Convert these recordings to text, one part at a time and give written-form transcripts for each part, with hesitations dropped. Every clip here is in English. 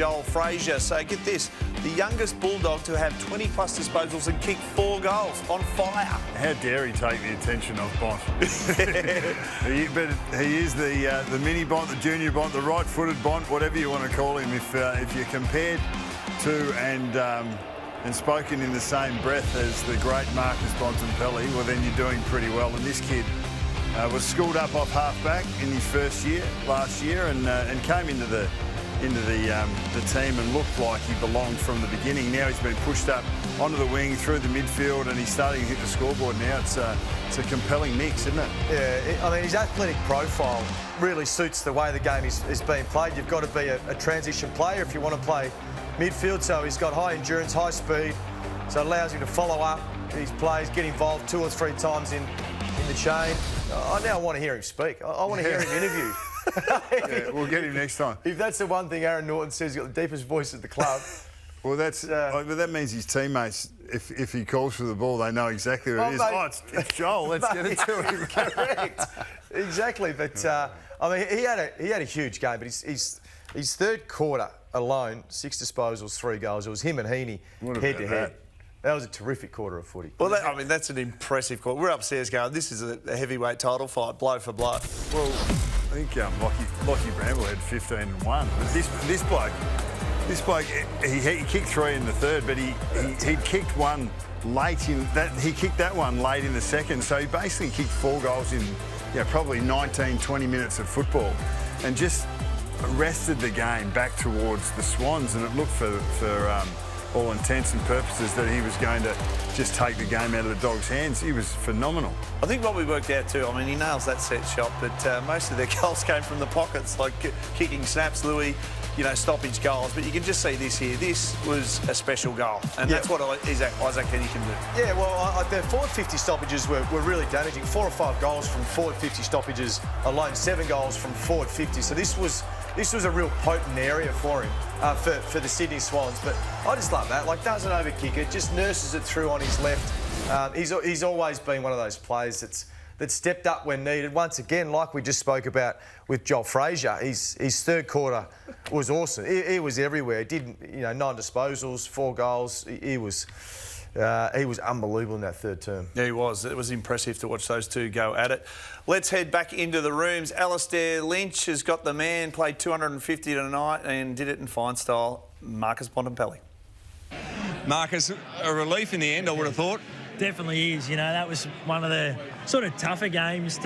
Joel Freijah. So get this, the youngest Bulldog to have 20-plus disposals and kick 4 goals. On fire. How dare he take the attention of Bont? But he is the mini Bont, the junior Bont, the right-footed Bont, whatever you want to call him. If you're compared to and spoken in the same breath as the great Marcus Bontempelli, well, then you're doing pretty well. And this kid was schooled up off half-back in his first year, last year, and came into the team and looked like he belonged from the beginning. Now he's been pushed up onto the wing, through the midfield, and he's starting to hit the scoreboard now. It's a compelling mix, isn't it? Yeah, I mean, his athletic profile really suits the way the game is being played. You've got to be a transition player if you want to play midfield, so he's got high endurance, high speed, so it allows him to follow up his plays, get involved 2 or 3 times in the chain. I now want to hear him speak. I want to hear him interviewed. Yeah, we'll get him next time. If that's the one thing Aaron Norton says, he's got the deepest voice at the club. Well, but that means his teammates, if he calls for the ball, they know exactly who it is. Mate, Oh, it's Joel. Let's get it to him. Correct. Exactly. But I mean, he had a huge game. But his third quarter alone, 6 disposals, 3 goals. It was him and Heeney head to head. That was a terrific quarter of footy. Well, I mean, that's an impressive quarter. We're upstairs going, this is a heavyweight title fight, blow for blow. Well, I think Lockie Bramble had 15-1. But this bloke, he kicked 3 in the third, but he kicked one late in that. He kicked that one late in the second, so he basically kicked 4 goals in, probably 19, 20 minutes of football, and just wrested the game back towards the Swans, and it looked for all intents and purposes that he was going to just take the game out of the Dogs' hands. He was phenomenal. I think what we worked out too, I mean, he nails that set shot, but most of their goals came from the pockets, like kicking snaps, Louis, stoppage goals. But you can just see this here. This was a special goal, and that's what Isaac Heeney can do. Yeah, well, their forward 50 stoppages were really damaging. 4 or 5 goals from forward 50 stoppages alone, 7 goals from forward 50. So this was a real potent area for him, for the Sydney Swans. But I just love that. Like, doesn't overkick it, just nurses it through on his left. He's always been one of those players that stepped up when needed. Once again, like we just spoke about with Joel Freijah, his third quarter was awesome. He was everywhere. He did 9 disposals, 4 goals. He was unbelievable in that third term. Yeah, he was. It was impressive to watch those two go at it. Let's head back into the rooms. Alistair Lynch has got the man, played 250 tonight and did it in fine style. Marcus Bontempelli. Marcus, a relief in the end, I would have thought. Definitely is. That was one of the sort of tougher games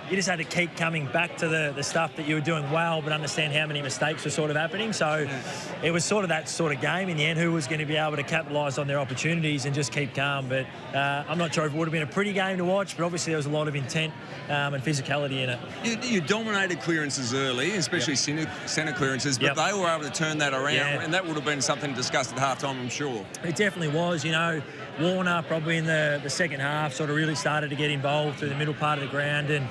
you just had to keep coming back to the stuff that you were doing well, but understand how many mistakes were sort of happening. So it was sort of that sort of game in the end, who was going to be able to capitalise on their opportunities and just keep calm. But I'm not sure if it would have been a pretty game to watch, but obviously there was a lot of intent and physicality in it. You dominated clearances early, especially centre clearances, but they were able to turn that around, and that would have been something discussed at half-time, I'm sure. It definitely was. Warner probably in the second half sort of really started to get involved through the middle part of the ground, and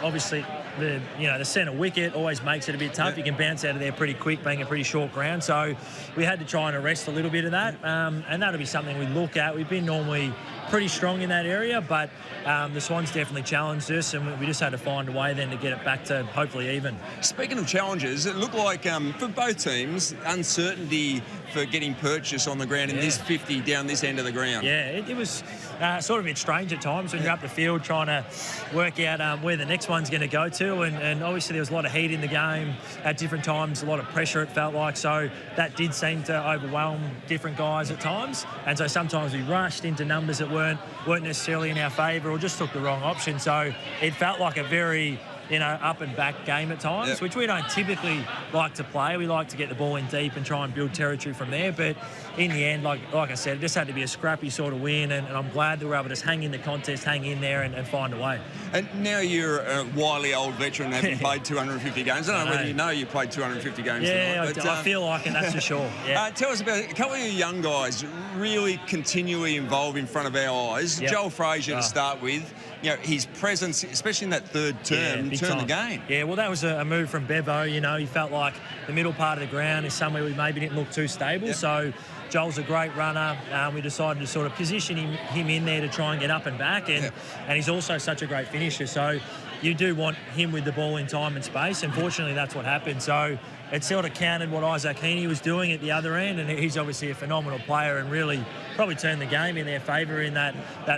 obviously the centre wicket always makes it a bit tough. You can bounce out of there pretty quick, being a pretty short ground. So we had to try and arrest a little bit of that, and that'll be something we look at. We've been normally pretty strong in that area, but the Swans definitely challenged us, and we just had to find a way then to get it back to hopefully even. Speaking of challenges, it looked like for both teams, uncertainty for getting purchase on the ground in this 50 down this end of the ground. Yeah, it was sort of a bit strange at times when you're up the field trying to work out where the next one's going to go to, and obviously there was a lot of heat in the game at different times, a lot of pressure it felt like, so that did seem to overwhelm different guys at times, and so sometimes we rushed into numbers that weren't necessarily in our favour or just took the wrong option. So it felt like a very up and back game at times, which we don't typically like to play. We like to get the ball in deep and try and build territory from there. But in the end, like I said, it just had to be a scrappy sort of win, and I'm glad that we're able to just hang in the contest, hang in there and find a way. And now you're a wily old veteran, having played 250 games. I don't know whether you played 250 games tonight. But, I feel like it, that's for sure. Yeah. Tell us about a couple of your young guys really continually involved in front of our eyes. Joel Freijah to start with. His presence, especially in that third term, turned the game. Yeah, well, that was a move from Bevo. He felt like the middle part of the ground is somewhere we maybe didn't look too stable. So Joel's a great runner. We decided to sort of position him in there to try and get up and back. And he's also such a great finisher. So you do want him with the ball in time and space. And fortunately, that's what happened. So it sort of countered what Isaac Heeney was doing at the other end, and he's obviously a phenomenal player and really probably turned the game in their favour in that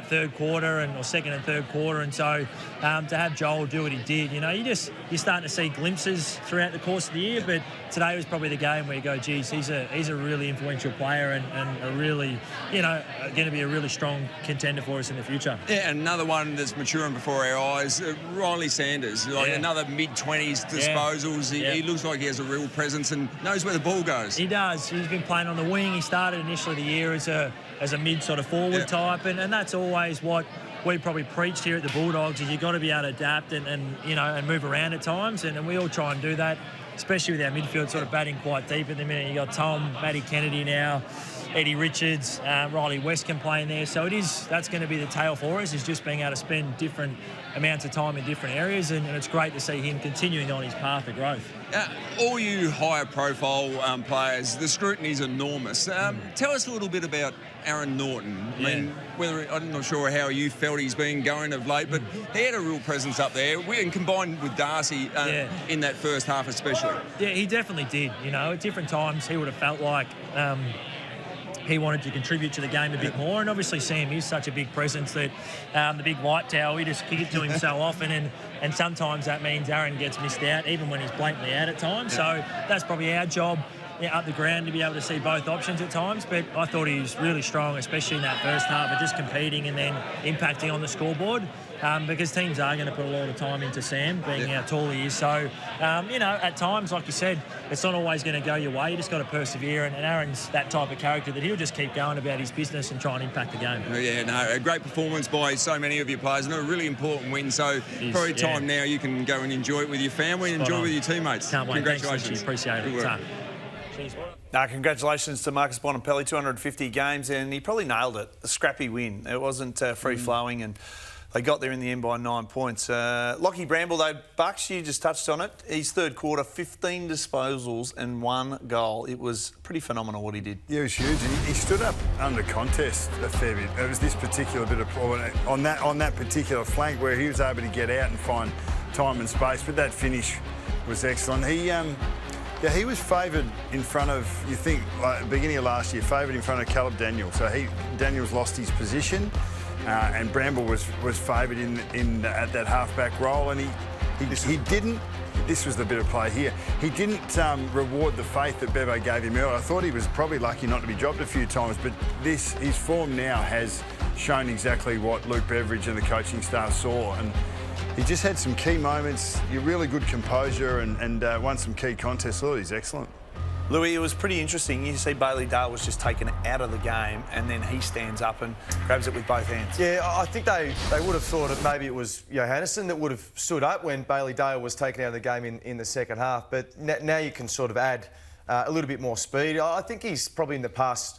third quarter or second and third quarter. And so to have Joel do what he did, you're starting to see glimpses throughout the course of the year, but today was probably the game where you go, geez, he's a really influential player and a really, going to be a really strong contender for us in the future. Yeah, and another one that's maturing before our eyes, Riley Sanders, another mid-20s disposals. He looks like he has a real presence and knows where the ball goes. He does. He's been playing on the wing. He started initially the year as a mid sort of forward type, and that's always what we probably preached here at the Bulldogs, is you've got to be able to adapt and move around at times, and we all try and do that, especially with our midfield sort of batting quite deep at the minute. You got Tom, Matty Kennedy now, Eddie Richards, Riley West can play in there. So that's going to be the tale for us, is just being able to spend different amounts of time in different areas, and it's great to see him continuing on his path of growth. All you higher profile players, the scrutiny is enormous. Tell us a little bit about Aaron Norton. I mean, I'm not sure how you felt he's been going of late, but he had a real presence up there, and combined with Darcy in that first half especially. Yeah, he definitely did. At different times he would have felt like he wanted to contribute to the game a bit more, and obviously Sam is such a big presence that the big white towel, we just kick it to him so often, and sometimes that means Aaron gets missed out, even when he's blatantly out at times. So that's probably our job up the ground to be able to see both options at times, but I thought he was really strong, especially in that first half, of just competing and then impacting on the scoreboard, because teams are going to put a lot of time into Sam, being how tall he is. So, at times, like you said, it's not always going to go your way. You just got to persevere, and Aaron's that type of character that he'll just keep going about his business and try and impact the game. A great performance by so many of your players, and a really important win. So probably time now you can go and enjoy it with your family and enjoy it with your teammates. Can't wait. Congratulations. Thanks, appreciate it. Congratulations to Marcus Bontempelli, 250 games, and he probably nailed it. A scrappy win. It wasn't free-flowing, and they got there in the end by 9 points. Lockie Bramble, though, Bucks, you just touched on it. His third quarter, 15 disposals and 1 goal. It was pretty phenomenal what he did. Yeah, it was huge. He stood up under contest a fair bit. It was this particular bit of on that particular flank where he was able to get out and find time and space, but that finish was excellent. He was favoured in front of, you think, beginning of last year, favoured in front of Caleb Daniel. So Daniel's lost his position, and Bramble was favoured at that half-back role, and he didn't. This was the bit of play here. He didn't reward the faith that Bevo gave him earlier. I thought he was probably lucky not to be dropped a few times, but his form now has shown exactly what Luke Beveridge and the coaching staff saw, and he just had some key moments, really good composure, and won some key contests. Oh, he's excellent. Louis, it was pretty interesting. You see Bailey Dale was just taken out of the game, and then he stands up and grabs it with both hands. Yeah, I think they would have thought that maybe it was Johannesson that would have stood up when Bailey Dale was taken out of the game in the second half. But now you can sort of add a little bit more speed. I think he's probably in the past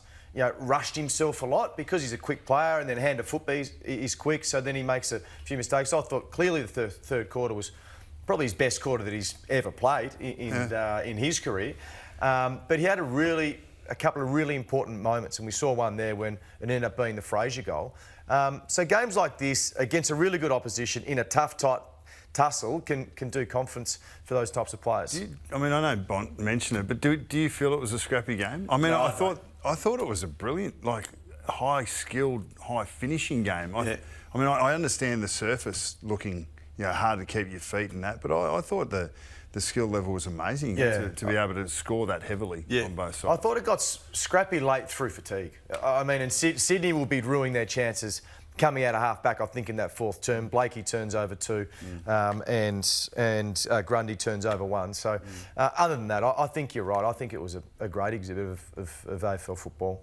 rushed himself a lot because he's a quick player, and then hand to foot he's quick, so then he makes a few mistakes. I thought clearly the third quarter was probably his best quarter that he's ever played in his career. But he had a couple of really important moments, and we saw one there when it ended up being the Freijah goal. So games like this against a really good opposition in a tough, tight tussle can do confidence for those types of players. I know Bont mentioned it, but do you feel it was a scrappy game? I mean, no, I thought it was a brilliant, high-skilled, high-finishing game. I understand the surface looking, hard to keep your feet and that, but I thought the skill level was amazing to be able to score that heavily on both sides. I thought it got scrappy late through fatigue. And Sydney will be ruining their chances coming out of half-back, I think, in that fourth term. Blakey turns over 2 and Grundy turns over 1. So other than that, I think you're right. I think it was a great exhibit of AFL football.